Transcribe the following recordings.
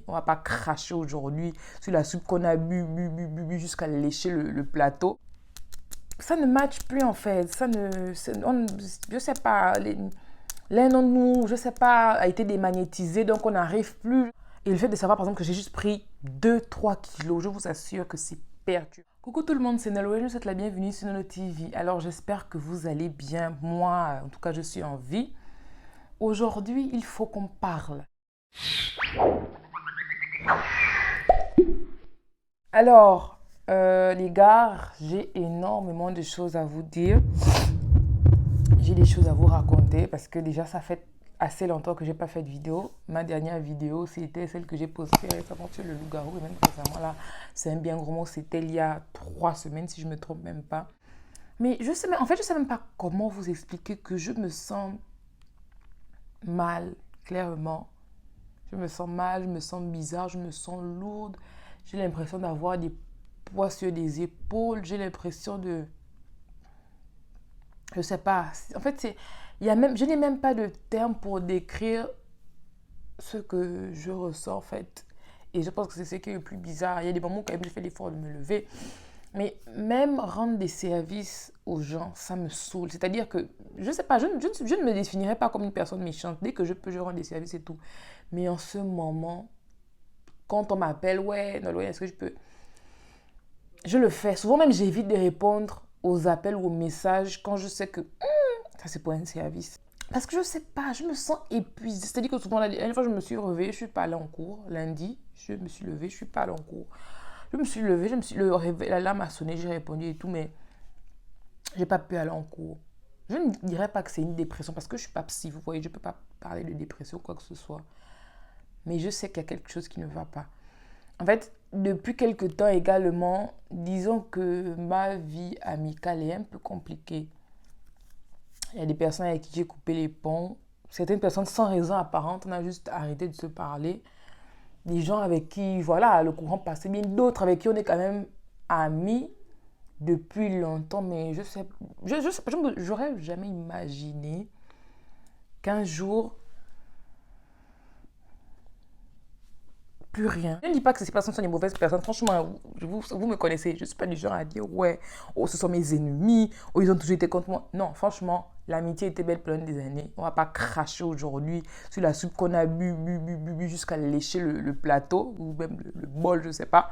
On va pas cracher aujourd'hui sur la soupe qu'on a bu jusqu'à lécher le plateau. Ça ne matche plus en fait. Je sais pas. L'un d'entre nous, je sais pas, a été démagnétisé, donc on n'arrive plus. Et le fait de savoir par exemple que j'ai juste pris 2-3 kilos, je vous assure que c'est perdu. Coucou tout le monde, c'est Nolwenn, je vous souhaite la bienvenue sur Nolo TV. Alors j'espère que vous allez bien. Moi, en tout cas, je suis en vie. Aujourd'hui, il faut qu'on parle. Alors, les gars, j'ai énormément de choses à vous dire. J'ai des choses à vous raconter parce que déjà, ça fait assez longtemps que je n'ai pas fait de vidéo. Ma dernière vidéo, c'était celle que j'ai postée récemment sur le loup-garou. Et même récemment, là, c'est un bien gros mot. C'était il y a 3 semaines, si je ne me trompe même pas. Mais je sais, en fait, je ne sais même pas comment vous expliquer que je me sens mal, clairement. Je me sens mal, je me sens bizarre, je me sens lourde. J'ai l'impression d'avoir des poids sur des épaules. J'ai l'impression de... Je sais pas. En fait, je n'ai même pas de terme pour décrire ce que je ressens, en fait. Et je pense que c'est ce qui est le plus bizarre. Il y a des moments où quand même je fais l'effort de me lever. Mais même rendre des services aux gens, ça me saoule. C'est-à-dire que, je sais pas, je ne me définirais pas comme une personne méchante. Dès que je peux, je rends des services et tout. Mais en ce moment, quand on m'appelle, ouais, Nolwenn, est-ce que je peux... Je le fais. Souvent même, j'évite de répondre aux appels ou aux messages quand je sais que ça c'est pour un service. Parce que je sais pas, je me sens épuisée. C'est-à-dire que souvent, la dernière fois, je me suis réveillée, je ne suis pas allée en cours. Lundi, je me suis levée, je ne suis pas allée en cours. Je me suis levée, l'alarme a sonné, j'ai répondu et tout, mais je n'ai pas pu aller en cours. Je ne dirais pas que c'est une dépression parce que je ne suis pas psy, vous voyez, je ne peux pas parler de dépression ou quoi que ce soit. Mais je sais qu'il y a quelque chose qui ne va pas. En fait, depuis quelque temps également, disons que ma vie amicale est un peu compliquée. Il y a des personnes avec qui j'ai coupé les ponts. Certaines personnes sans raison apparente, on a juste arrêté de se parler. Des gens avec qui, voilà, le courant passait bien. D'autres avec qui on est quand même amis depuis longtemps. Mais je sais, j'aurais jamais imaginé qu'un jour, plus rien. Je ne dis pas que ces personnes sont des mauvaises personnes. Franchement, vous me connaissez. Je ne suis pas du genre à dire, ouais, oh, ce sont mes ennemis, oh, ils ont toujours été contre moi. Non, franchement, l'amitié était belle plein des années. On ne va pas cracher aujourd'hui sur la soupe qu'on a bu jusqu'à lécher le plateau, ou même le bol, je ne sais pas.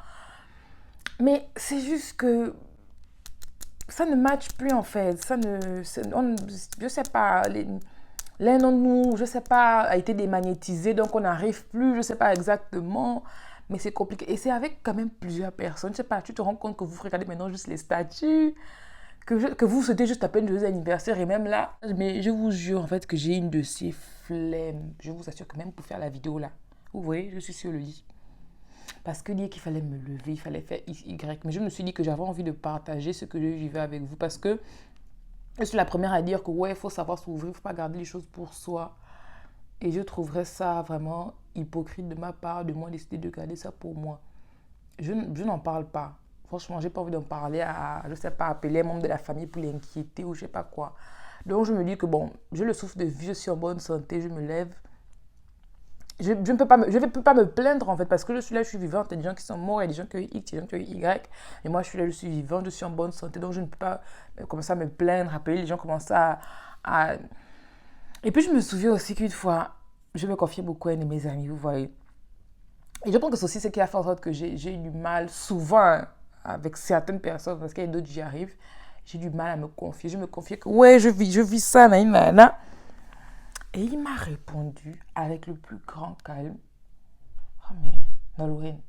Mais c'est juste que ça ne matche plus en fait. Je ne sais pas. L'un d'entre nous, je ne sais pas, a été démagnétisé, donc on n'arrive plus, je ne sais pas exactement, mais c'est compliqué. Et c'est avec quand même plusieurs personnes, je ne sais pas, tu te rends compte que vous regardez maintenant juste les statuts, que vous souhaitez juste à peine joyeux anniversaire, et même là, mais je vous jure en fait que j'ai une de ces flemmes. Je vous assure que même pour faire la vidéo là, vous voyez, je suis sur le lit. Parce que dire qu'il fallait me lever, il fallait faire Y, mais je me suis dit que j'avais envie de partager ce que je vivais avec vous, parce que je suis la première à dire que ouais, il faut savoir s'ouvrir, il ne faut pas garder les choses pour soi. Et je trouverais ça vraiment hypocrite de ma part, de moi décider de garder ça pour moi. Je n'en parle pas. Franchement, j'ai pas envie d'en parler à, je sais pas, appeler un membre de la famille pour l'inquiéter ou je sais pas quoi. Donc je me dis que bon, je le souffle de vie, je suis en bonne santé, je me lève. Je ne peux pas me plaindre en fait parce que je suis là, je suis vivante. Il y a des gens qui sont morts, il y a des gens qui ont eu X, il y a des gens qui ont eu Y. Et moi, je suis là, je suis vivante, je suis en bonne santé. Donc je ne peux pas commencer à me plaindre, appeler les gens commencent à... Et puis je me souviens aussi qu'une fois, je me confiais beaucoup à un de mes amis, vous voyez. Et je pense que c'est aussi ce qui a fait en sorte que j'ai eu du mal souvent avec certaines personnes, parce qu'il y a d'autres, j'y arrive. J'ai du mal à me confier. Je me confiais que ouais, je vis ça, nanana. Et il m'a répondu avec le plus grand calme. Oh mais, Nolwenn,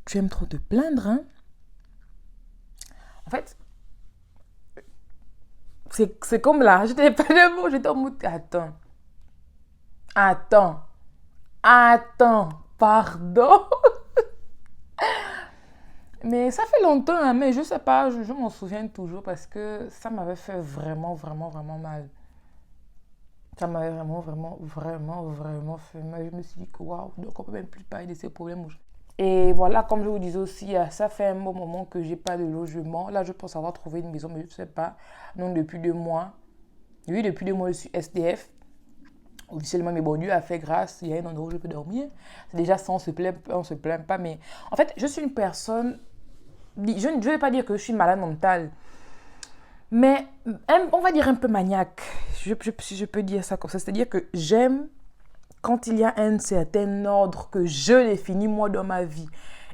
tu aimes trop te plaindre, hein? En fait, c'est comme là, je n'avais pas de mots, j'étais en mode, attends, pardon. Mais ça fait longtemps, hein, mais je sais pas, je m'en souviens toujours parce que ça m'avait fait vraiment, vraiment, vraiment mal. Ça m'avait vraiment, vraiment, vraiment, vraiment fait mal. Je me suis dit que waouh, donc on peut même plus parler de ces problèmes. Et voilà, comme je vous disais aussi, ça fait un bon moment que j'ai pas de logement. Là, je pense avoir trouvé une maison, mais je ne sais pas. Donc, depuis 2 mois. Oui, depuis 2 mois, je suis SDF. Officiellement, mais bon, Dieu a fait grâce, il y a un endroit où je peux dormir. C'est déjà ça, on se plaint pas, mais en fait, je suis une personne, je ne vais pas dire que je suis malade mentale, mais on va dire un peu maniaque, si je peux dire ça comme ça. C'est-à-dire que j'aime quand il y a un certain ordre que je définis moi dans ma vie.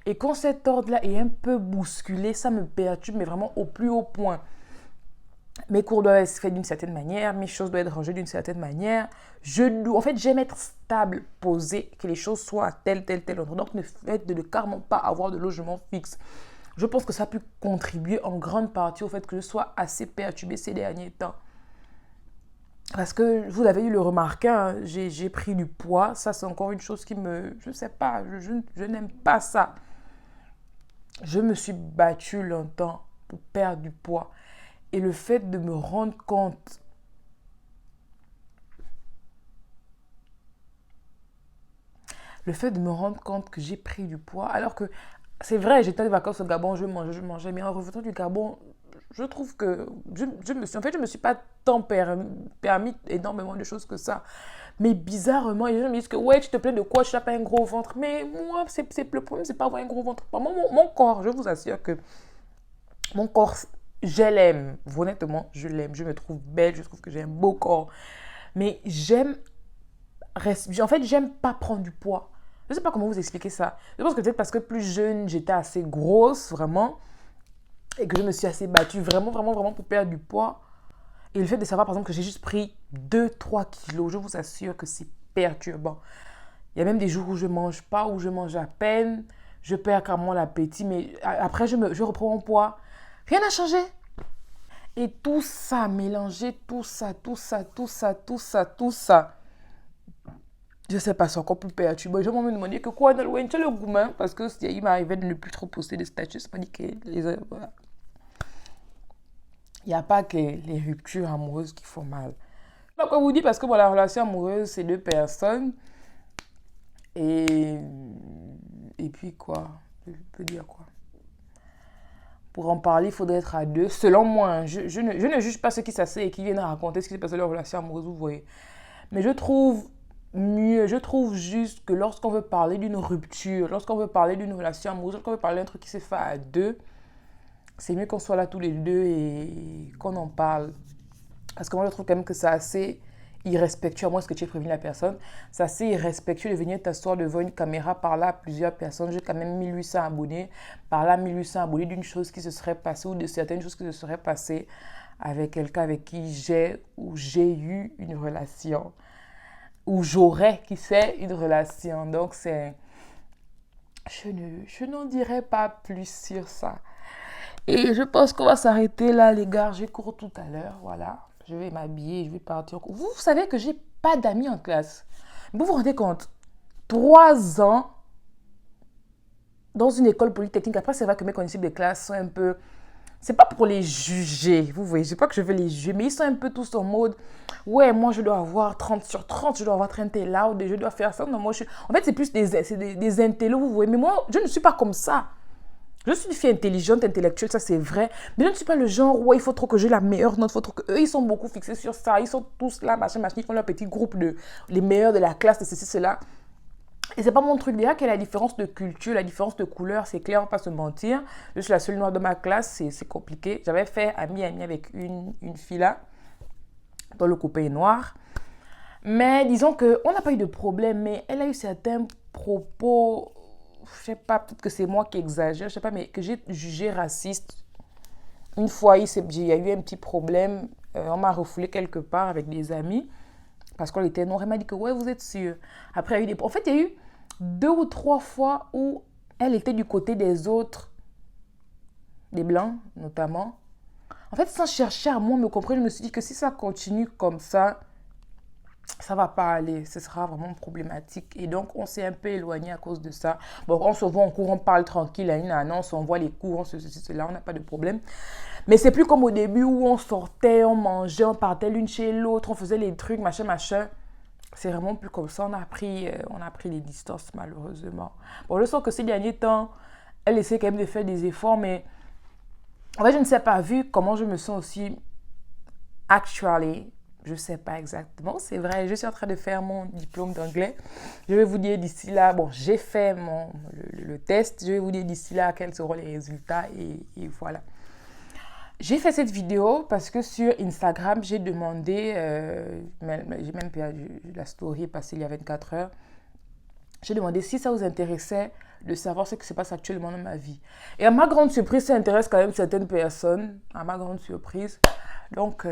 Et quand cet ordre-là est un peu bousculé, ça me perturbe, mais vraiment au plus haut point. Mes cours doivent être faits d'une certaine manière, mes choses doivent être rangées d'une certaine manière. En fait, j'aime être stable, posé, que les choses soient à tel ordre. Donc, le fait de ne carrément pas avoir de logement fixe, je pense que ça a pu contribuer en grande partie au fait que je sois assez perturbée ces derniers temps. Parce que vous avez dû le remarquer, hein, j'ai pris du poids. Ça, c'est encore une chose qui me... Je ne sais pas, je n'aime pas ça. Je me suis battue longtemps pour perdre du poids. Et le fait de me rendre compte que j'ai pris du poids, alors que c'est vrai, j'étais en vacances au Gabon, je mangeais, mais en revenant du Gabon, je trouve que je me suis pas tant permis énormément de choses que ça. Mais bizarrement, les gens me disent que ouais, tu te plains de quoi, tu n'as pas un gros ventre. Mais moi, le problème, c'est pas avoir un gros ventre. Mon corps, je vous assure que mon corps, je l'aime. Honnêtement, je l'aime. Je me trouve belle, je trouve que j'ai un beau corps. Mais j'aime pas prendre du poids. Je ne sais pas comment vous expliquer ça. Je pense que peut-être parce que plus jeune, j'étais assez grosse, vraiment, et que je me suis assez battue, vraiment, vraiment, vraiment pour perdre du poids. Et le fait de savoir, par exemple, que j'ai juste pris 2-3 kilos, je vous assure que c'est perturbant. Il y a même des jours où je ne mange pas, où je mange à peine, je perds carrément l'appétit, mais après, je reprends mon poids. Rien n'a changé. Et tout ça, mélanger tout ça, je sais pas, c'est encore plus perturbant. Je me demandais que quoi, dans le tu as le goût, parce que il m'arrivait de ne plus trop poster des statuts. C'est pas dit que voilà. Il n'y a pas que les ruptures amoureuses qui font mal. Je vous dire parce que bon, la relation amoureuse, c'est deux personnes. Et puis quoi? Je peux dire quoi? Pour en parler, il faudrait être à deux. Selon moi, je ne juge pas ceux qui s'asseyent et qui viennent raconter ce qui s'est passé dans leur relation amoureuse, vous voyez. Mais je trouve juste que lorsqu'on veut parler d'une rupture, lorsqu'on veut parler d'une relation amoureuse, lorsqu'on veut parler d'un truc qui s'est fait à deux, c'est mieux qu'on soit là tous les deux et qu'on en parle. Parce que moi, je trouve quand même que c'est assez irrespectueux, à moins que tu aies prévenu la personne. C'est assez irrespectueux de venir t'asseoir devant une caméra, par là, plusieurs personnes. J'ai quand même 1800 abonnés. Par là, 1800 abonnés d'une chose qui se serait passée ou de certaines choses qui se seraient passées avec quelqu'un avec qui j'ai eu une relation. Ou j'aurais, qui sait, une relation. Donc, je n'en dirai pas plus sur ça. Et je pense qu'on va s'arrêter là, les gars. J'ai cours tout à l'heure, voilà. Je vais m'habiller, je vais partir. Vous savez que j'ai pas d'amis en classe. Vous vous rendez compte? 3 ans dans une école polytechnique. Après, c'est vrai que mes connaissances de classe sont un peu... C'est pas pour les juger, vous voyez. C'est pas que je veux les juger, mais ils sont un peu tous en mode... Ouais, moi, je dois avoir 30 sur 30, je dois avoir 30 loud et je dois faire ça. Non, moi, En fait, c'est plus des intellos, vous voyez. Mais moi, je ne suis pas comme ça. Je suis une fille intelligente, intellectuelle, ça c'est vrai. Mais je ne suis pas le genre, ouais, il faut trop que j'ai la meilleure note, il faut trop que... Eux, ils sont beaucoup fixés sur ça. Ils sont tous là, machin, ils font leur petit groupe de les meilleurs de la classe, de ceci, cela. Et c'est pas mon truc. Déjà qu'il y a la différence de culture, la différence de couleur, c'est clair, on va pas se mentir. Je suis la seule noire de ma classe, c'est compliqué. J'avais fait ami avec une fille là, dont le copain est noir. Mais disons qu'on n'a pas eu de problème, mais elle a eu certains propos... Je sais pas, peut-être que c'est moi qui exagère, je sais pas, mais que j'ai jugé raciste. Une fois, il y a eu un petit problème. On m'a refoulé quelque part avec des amis parce qu'on était noirs. Elle m'a dit que, ouais, vous êtes sûr. Après, il y a eu En fait, il y a eu 2 ou 3 fois où elle était du côté des autres, des blancs notamment. En fait, sans chercher à moi me comprendre, je me suis dit que si ça continue comme ça va pas aller, ce sera vraiment problématique. Et donc, on s'est un peu éloigné à cause de ça. Bon, on se voit en cours, on parle tranquille à une annonce, on voit les cours, on ceci, cela, on n'a pas de problème. Mais c'est plus comme au début où on sortait, on mangeait, on partait l'une chez l'autre, on faisait les trucs, machin, machin. C'est vraiment plus comme ça. On a pris les distances, malheureusement. Bon, je sens que ces derniers temps, elle essaie quand même de faire des efforts, mais en fait, je ne sais pas, vu comment je me sens aussi actually Je ne sais pas exactement, c'est vrai, je suis en train de faire mon diplôme d'anglais. Je vais vous dire d'ici là, bon, j'ai fait le test, je vais vous dire d'ici là quels seront les résultats et voilà. J'ai fait cette vidéo parce que sur Instagram, j'ai demandé, j'ai même perdu la story passée il y a 24 heures, j'ai demandé si ça vous intéressait de savoir ce qui se passe actuellement dans ma vie. Et à ma grande surprise, ça intéresse quand même certaines personnes, à ma grande surprise. Donc,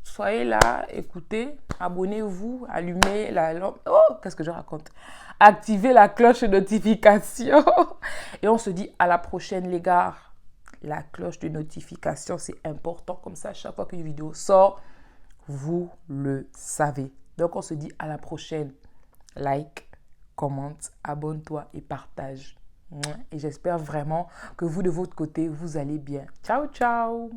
soyez là, écoutez, abonnez-vous, allumez la lampe. Oh, qu'est-ce que je raconte? Activez la cloche de notification. Et on se dit à la prochaine, les gars. La cloche de notification, c'est important. Comme ça, à chaque fois qu'une vidéo sort, vous le savez. Donc, on se dit à la prochaine. Like, commente, abonne-toi et partage. Et j'espère vraiment que vous, de votre côté, vous allez bien. Ciao, ciao!